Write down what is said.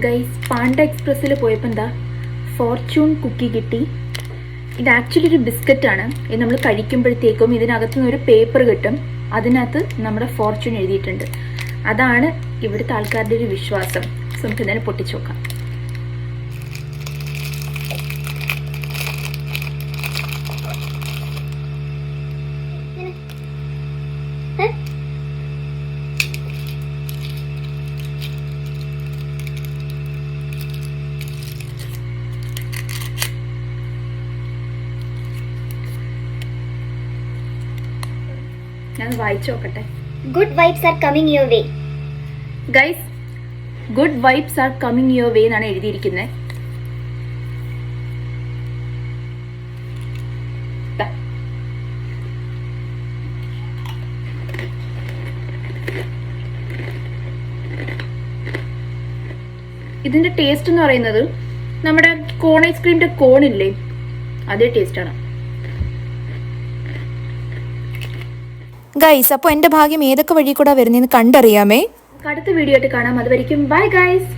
Guys, Panda എക്സ്പ്രസ്സിൽ പോയപ്പോൾ എന്താ Fortune Kuki കിട്ടി. ഇത് ആക്ച്വലി ഒരു ബിസ്ക്കറ്റാണ്. ഇത് നമ്മൾ കഴിക്കുമ്പോഴത്തേക്കും ഇതിനകത്തു നിന്ന് ഒരു പേപ്പർ കിട്ടും. അതിനകത്ത് നമ്മുടെ ഫോർച്യൂൺ എഴുതിയിട്ടുണ്ട്. അതാണ് ഇവിടുത്തെ ആൾക്കാരുടെ ഒരു വിശ്വാസം. സോ നമുക്ക് എന്തായാലും പൊട്ടിച്ചു നോക്കാം. ഞാൻ വായിച്ചു നോക്കട്ടെ. Good vibes are coming your way. Guys, good vibes are coming your way എന്നാണ് എഴുതിയിരിക്കുന്നത്. ഇതിന്റെ ടേസ്റ്റ് എന്ന് പറയുന്നത് നമ്മുടെ കോൺ ഐസ്ക്രീമിന്റെ കോണില്ലേ, അതേ ടേസ്റ്റാണ്. ഗൈസ്, അപ്പോൾ എൻ്റെ ഭാഗ്യം ഏതൊക്കെ വഴി കൂടെ വരുന്നതെന്ന് കണ്ടറിയാമേ. അടുത്ത വീഡിയോ ആയിട്ട് കാണാം. അതുവരെയ്ക്കും ബൈ ഗൈസ്.